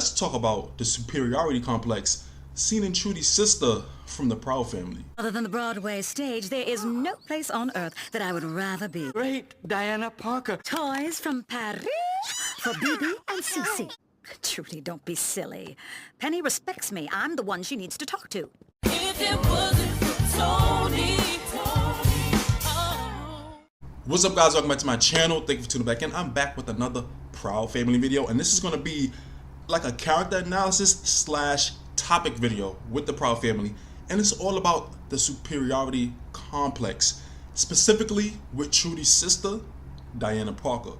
let's talk about the superiority complex seen in Trudy's sister from the Proud family. Other than the Broadway stage, there is no place on earth that I would rather be. Great, Diana Parker. Toys from Paris for BB and Cece. Trudy, don't be silly. Penny respects me. I'm the one she needs to talk to. If it wasn't for Tony. What's up, guys? Welcome back to my channel. Thank you for tuning back in. I'm back with another Proud family video, and this is going to be like a character analysis slash topic video with the Proud family, and it's all about the superiority complex, specifically with Trudy's sister, Diana Parker.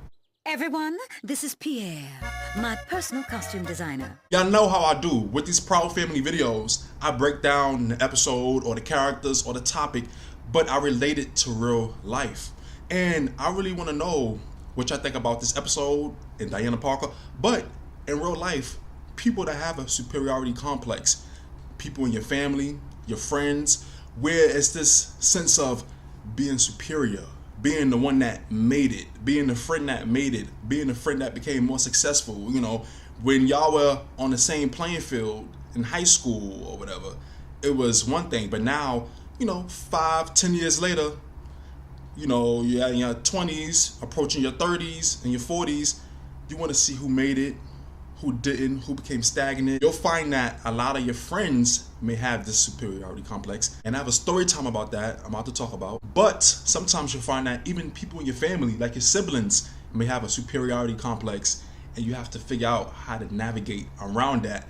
Everyone, this is Pierre, my personal costume designer. Y'all know how I do with these Proud family videos. I break down the episode or the characters or the topic, but I relate it to real life. And I really want to know what y'all think about this episode and Diana Parker, but in real life, people that have a superiority complex, people in your family, your friends, where it's this sense of being superior, being the one that made it, being the friend that made it, being the friend that became more successful. You know, when y'all were on the same playing field in high school or whatever, it was one thing, but now, you know, 5-10 years later, you know, you're in your 20s, approaching your 30s and your 40s, you want to see who made it, who didn't, who became stagnant. You'll find that a lot of your friends may have this superiority complex, and I have a story time about that I'm about to talk about. But sometimes you'll find that even people in your family, like your siblings, may have a superiority complex, and you have to figure out how to navigate around that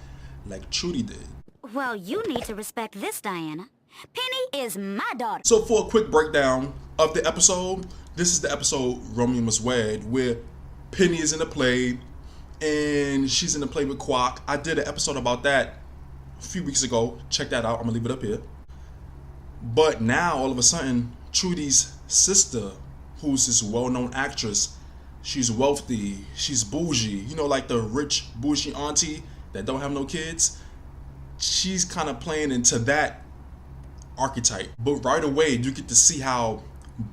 like Trudy did. Well, you need to respect this, Diana. Penny is my daughter. So for a quick breakdown of the episode, this is the episode Romeo Must Wed, where Penny is in the play and she's in the play with Quack. I did an episode about that a few weeks ago. Check that out. I'm gonna leave it up here. But now all of a sudden, Trudy's sister, who's this well-known actress, she's wealthy, she's bougie, you know, like the rich bougie auntie that don't have no kids. She's kind of playing into that archetype, but right away you get to see how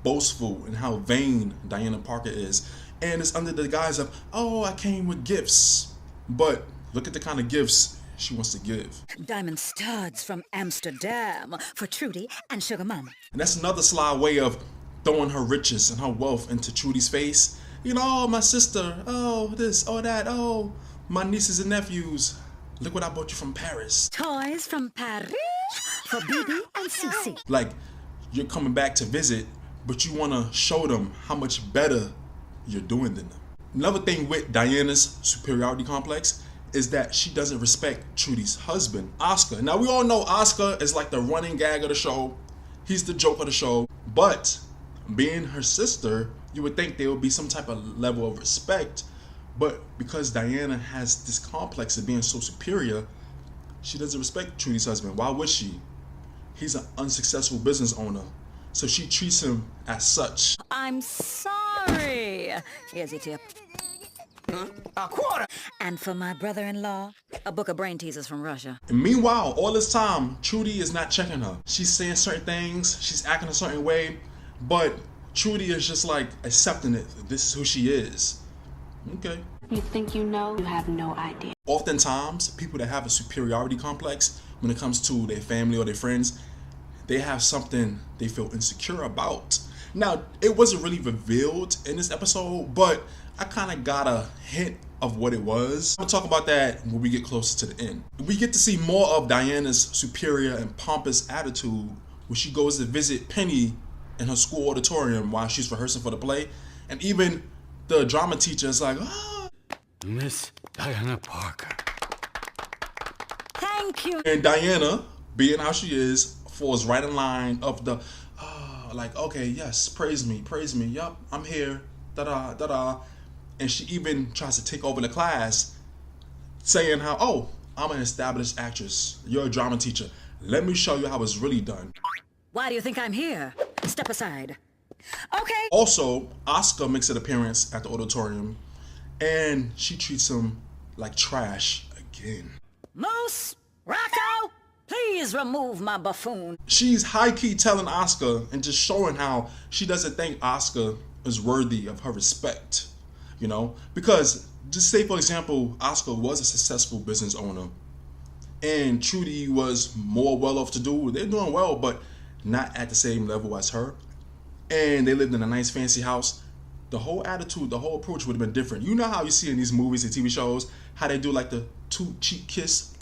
boastful and how vain Diana Parker is, and it's under the guise of, oh, I came with gifts. But look at the kind of gifts she wants to give. Diamond studs from Amsterdam for Trudy and Sugar Mama. And that's another sly way of throwing her riches and her wealth into Trudy's face. You know, oh, my sister, oh, this, oh, that, oh, my nieces and nephews, look what I bought you from Paris. Toys from Paris for BB and Cece. Like, you're coming back to visit, but you want to show them how much better you're doing than them. Another thing with Diana's superiority complex is that she doesn't respect Trudy's husband, Oscar. Now, we all know Oscar is like the running gag of the show. He's the joke of the show. But being her sister, you would think there would be some type of level of respect. But because Diana has this complex of being so superior, she doesn't respect Trudy's husband. Why would she? He's an unsuccessful business owner, so she treats him as such. I'm sorry. Here's your tip. A quarter. And for my brother-in-law, a book of brain teasers from Russia. And meanwhile, all this time, Trudy is not checking her. She's saying certain things, she's acting a certain way, but Trudy is just like accepting it. This is who she is. Okay. You think you know, you have no idea. Oftentimes, people that have a superiority complex, when it comes to their family or their friends, they have something they feel insecure about. Now, it wasn't really revealed in this episode, but I kind of got a hint of what it was. We'll talk about that when we get closer to the end. We get to see more of Diana's superior and pompous attitude when she goes to visit Penny in her school auditorium while she's rehearsing for the play. And even the drama teacher is like, oh, Miss Diana Parker. Thank you. and Diana, being how she is, falls right in line of the, like, okay, yes, praise me, yup, I'm here, da-da, da-da. And she even tries to take over the class, saying how, oh, I'm an established actress, you're a drama teacher, let me show you how it's really done. Why do you think I'm here? Step aside. Okay. Also, Oscar makes an appearance at the auditorium, and she treats him like trash again. Moose, Rocco, please remove my buffoon. She's high-key telling Oscar and just showing how she doesn't think Oscar is worthy of her respect, you know? Because Just say, for example, Oscar was a successful business owner and Trudy was more well off to do. They're doing well, but not at the same level as her. And they lived in a nice fancy house. The whole attitude, the whole approach would have been different. You know how you see in these movies and TV shows, how they do like the two cheek kiss,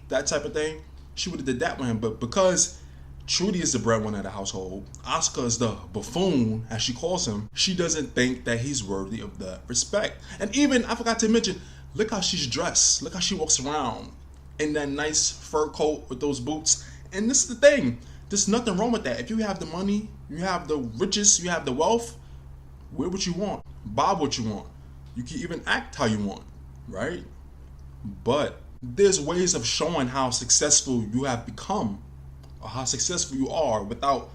that type of thing? She would have did that with him, but because Trudy is the breadwinner of the household, Oscar is the buffoon, as she calls him, she doesn't think that he's worthy of that respect. And even, I forgot to mention, look how she's dressed. Look how she walks around in that nice fur coat with those boots. And this is the thing, there's nothing wrong with that. If you have the money, you have the riches, you have the wealth, wear what you want, buy what you want. You can even act how you want, right? But there's ways of showing how successful you have become or how successful you are without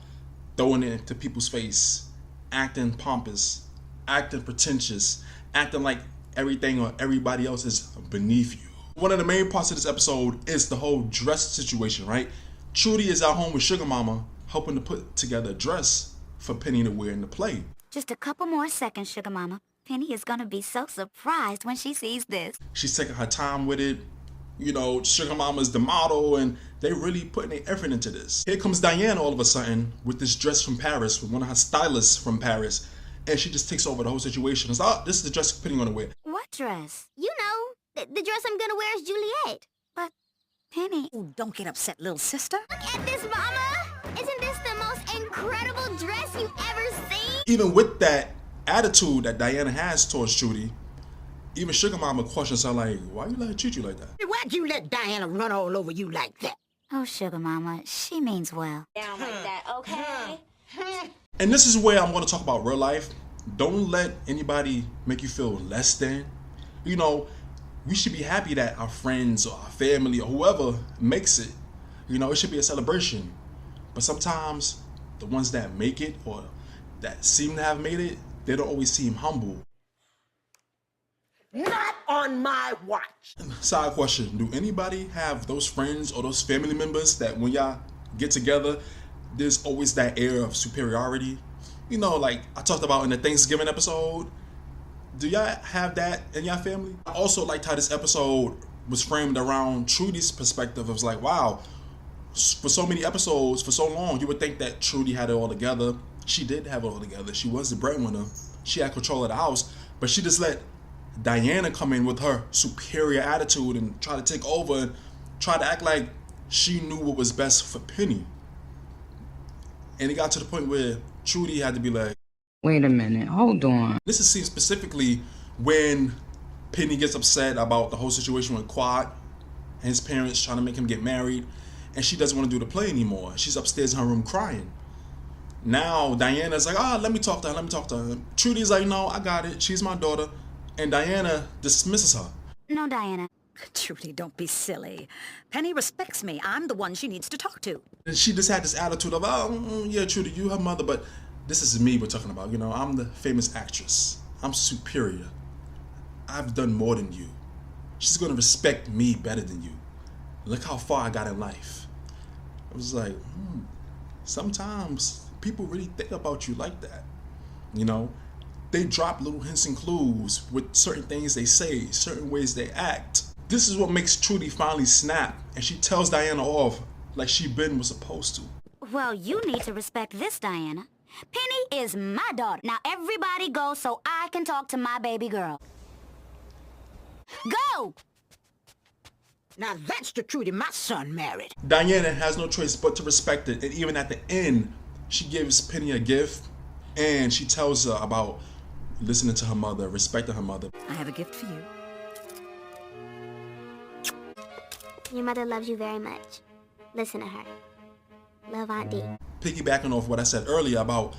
throwing it into people's face, acting pompous, acting pretentious, acting like everything or everybody else is beneath you. One of the main parts of this episode is the whole dress situation, right? Trudy is at home with Sugar Mama helping to put together a dress for Penny to wear in the play. Just a couple more seconds, Sugar Mama. Penny is gonna be so surprised when she sees this. She's taking her time with it. You know, Sugar Mama's the model, and they really putting their effort into this. Here comes Diane all of a sudden with this dress from Paris, with one of her stylists from Paris, and she just takes over the whole situation. It's, oh, this is the dress Penny gonna wear. What dress? You know, the dress I'm gonna wear is Juliet. But, Penny... Ooh, don't get upset, little sister. Look at this, Mama! Isn't this the most incredible dress you've ever seen? Even with that attitude that Diana has towards Trudy, even Sugar Mama questions her like, why you let her treat you like that? Why'd you let Diana run all over you like that? Oh, Sugar Mama, she means well. Down like that, okay? And this is where I'm going to talk about real life. Don't let anybody make you feel less than. You know, we should be happy that our friends or our family or whoever makes it. You know, it should be a celebration. But sometimes the ones that make it or that seem to have made it, they don't always seem humble. Not on my watch. Side question, do anybody have those friends or those family members that when y'all get together, there's always that air of superiority? You know, like I talked about in the Thanksgiving episode. Do y'all have that in y'all family? I also liked how this episode was framed around Trudy's perspective. It was like, wow, for so many episodes, for so long, you would think that Trudy had it all together. She did have it all together. She was the breadwinner. She had control of the house, but she just let Diana come in with her superior attitude and try to take over and try to act like she knew what was best for Penny. And it got to the point where Trudy had to be like, wait a minute, hold on. This is seen specifically when Penny gets upset about the whole situation with Quad and his parents trying to make him get married, and she doesn't want to do the play anymore. She's upstairs in her room crying. Now Diana's like, let me talk to her. Trudy's like, no, I got it. She's my daughter. And Diana dismisses her. No, Diana. Trudy, don't be silly. Penny respects me. I'm the one she needs to talk to. And she just had this attitude of, yeah, Trudy, you her mother, but this is me we're talking about. You know, I'm the famous actress. I'm superior. I've done more than you. She's going to respect me better than you. Look how far I got in life. I was like, sometimes people really think about you like that. You know, they drop little hints and clues with certain things they say, certain ways they act. This is what makes Trudy finally snap, and she tells Diana off like she been was supposed to. Well, you need to respect this, Diana. Penny is my daughter. Now everybody go so I can talk to my baby girl. Go! Now that's the Trudy my son married. Diana has no choice but to respect it, and even at the end, she gives Penny a gift, and she tells her about listening to her mother, respecting her mother. I have a gift for you. Your mother loves you very much. Listen to her. Love, Aunt D. Piggybacking off what I said earlier about,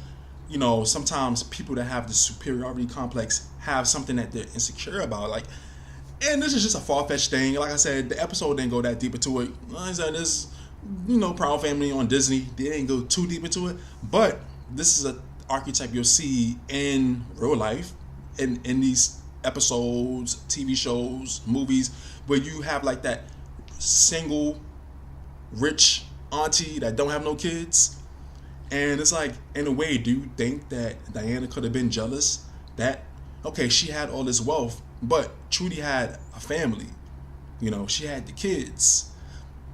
you know, sometimes people that have the superiority complex have something that they're insecure about. Like, and this is just a far-fetched thing. Like I said, the episode didn't go that deep into it. Like I said, this, you know, Proud Family on Disney, they didn't go too deep into it. But this is an archetype you'll see in real life, in these episodes, TV shows, movies, where you have like that single, rich auntie that don't have no kids. And it's like, in a way, do you think that Diana could have been jealous that, okay, she had all this wealth, But Trudy had a family. You know, she had the kids.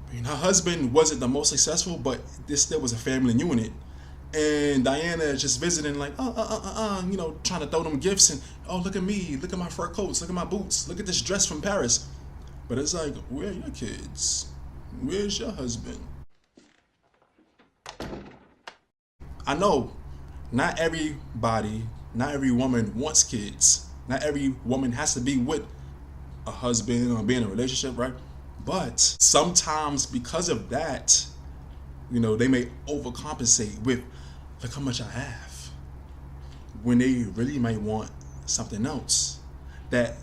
I mean, her husband wasn't the most successful, but this still was a family unit. And Diana is just visiting, like, you know, trying to throw them gifts and, oh, look at me, look at my fur coats, look at my boots, look at this dress from Paris. But it's like, where are your kids? Where's your husband? I know not everybody, not every woman wants kids. Not every woman has to be with a husband or be in a relationship, right? But sometimes because of that, you know, they may overcompensate with, look how much I have, when they really might want something else that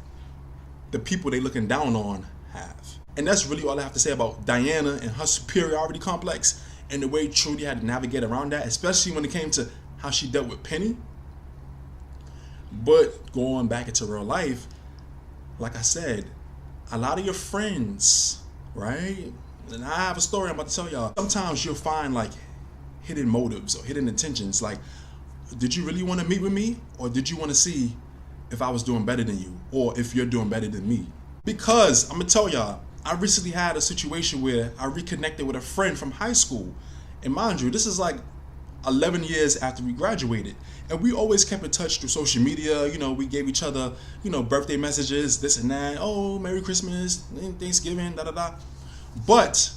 the people they looking down on have. And that's really all I have to say about Diana and her superiority complex and the way Trudy had to navigate around that, especially when it came to how she dealt with Penny. But going back into real life, like I said, a lot of your friends, right? And I have a story I'm about to tell y'all. Sometimes you'll find like hidden motives or hidden intentions. Like, did you really want to meet with me? Or did you want to see if I was doing better than you? Or if you're doing better than me? Because I'm going to tell y'all, I recently had a situation where I reconnected with a friend from high school. And mind you, this is like 11 years after we graduated. And we always kept in touch through social media. You know, we gave each other, you know, birthday messages, this and that. Oh, Merry Christmas, Thanksgiving, da-da-da. But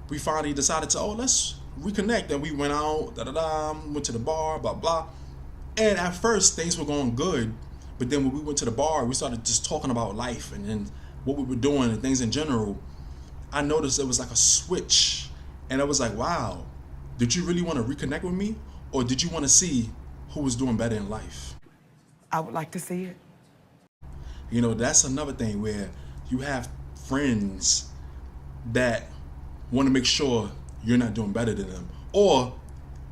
we finally decided to, let's reconnect. And we went out, da-da-da, went to the bar, blah, blah. And at first, things were going good. But then when we went to the bar, we started just talking about life and then what we were doing and things in general. I noticed it was like a switch. And I was like, wow, did you really want to reconnect with me? Or did you want to see who was doing better in life? I would like to see it. You know, that's another thing where you have friends that want to make sure you're not doing better than them. Or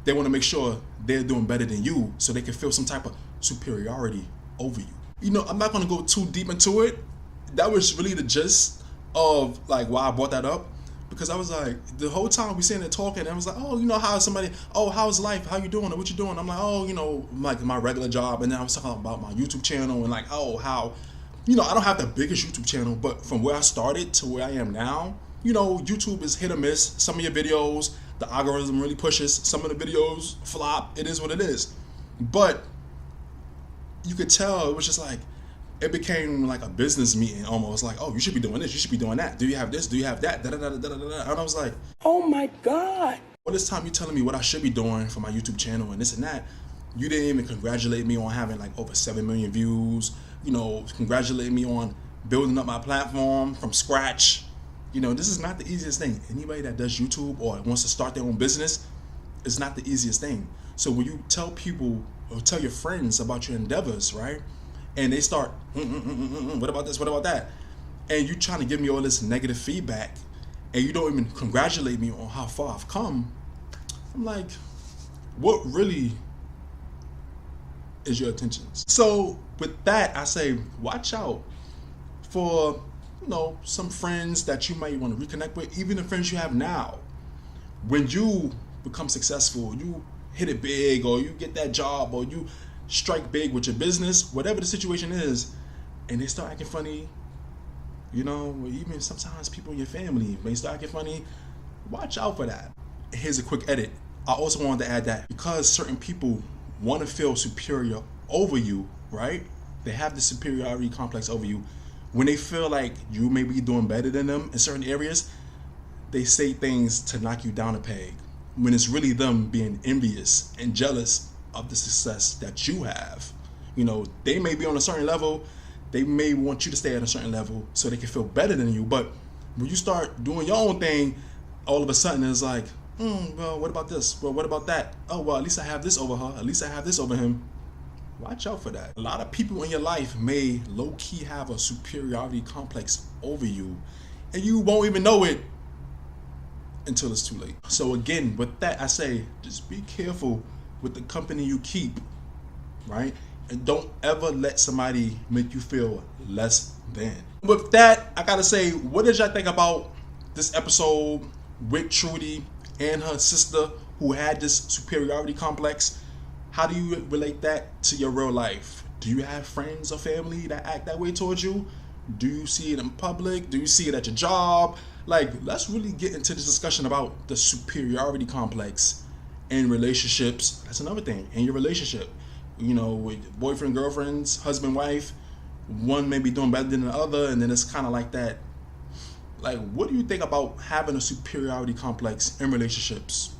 they want to make sure they're doing better than you so they can feel some type of superiority over you. You know, I'm not going to go too deep into it. That was really the gist of like why I brought that up. Because I was like, the whole time we sitting there talking, and I was like, oh, you know, how somebody, oh, how's life? How you doing? Or what you doing? I'm like, oh, you know, like my regular job. And then I was talking about my YouTube channel and like, oh, how, you know, I don't have the biggest YouTube channel, but from where I started to where I am now, you know, YouTube is hit or miss. Some of your videos, the algorithm really pushes. Some of the videos flop. It is what it is. But you could tell it was just like, it became like a business meeting almost, like, oh, you should be doing this, you should be doing that. Do you have this? Do you have that? Da, da, da, da, da, da. And I was like, oh my God. All this time you telling me what I should be doing for my YouTube channel and this and that. You didn't even congratulate me on having like over 7 million views, you know, congratulate me on building up my platform from scratch. You know, this is not the easiest thing. Anybody that does YouTube or wants to start their own business, it's not the easiest thing. So when you tell people or tell your friends about your endeavors, right? And they start, what about this, what about that? And you trying to give me all this negative feedback and you don't even congratulate me on how far I've come. I'm like, what really is your intentions? So with that, I say, watch out for, you know, some friends that you might want to reconnect with, even the friends you have now. When you become successful, you hit it big, or you get that job, or you strike big with your business, whatever the situation is, and they start acting funny, you know, even sometimes people in your family may start acting funny, watch out for that. Here's a quick edit. I also wanted to add that because certain people want to feel superior over you, right? They have the superiority complex over you. When they feel like you may be doing better than them in certain areas, they say things to knock you down a peg, when it's really them being envious and jealous of the success that you have. You know, they may be on a certain level, they may want you to stay at a certain level so they can feel better than you. But when you start doing your own thing, all of a sudden it's like, well, what about this? Well, what about that? Oh, well, at least I have this over her. At least I have this over him. Watch out for that. A lot of people in your life may low-key have a superiority complex over you, and you won't even know it until it's too late. So again, with that, I say, just be careful with the company you keep, right? And don't ever let somebody make you feel less than. With that, I gotta say, what did y'all think about this episode with Trudy and her sister who had this superiority complex? How do you relate that to your real life? Do you have friends or family that act that way towards you? Do you see it in public? Do you see it at your job? Like, let's really get into this discussion about the superiority complex in relationships. That's another thing. In your relationship, you know, with boyfriend, girlfriends, husband, wife, one may be doing better than the other, and then it's kind of like that. Like, what do you think about having a superiority complex in relationships?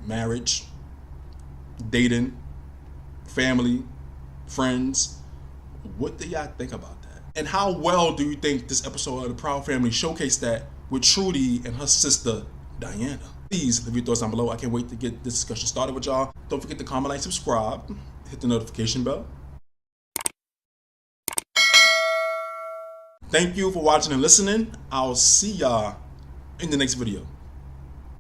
Marriage, dating, family, friends. What do y'all think about that? And how well do you think this episode of The Proud Family showcased that with Trudy and her sister, Diana? Please leave your thoughts down below. I can't wait to get this discussion started with y'all. Don't forget to comment, like, subscribe, hit the notification bell. Thank you for watching and listening. I'll see y'all in the next video.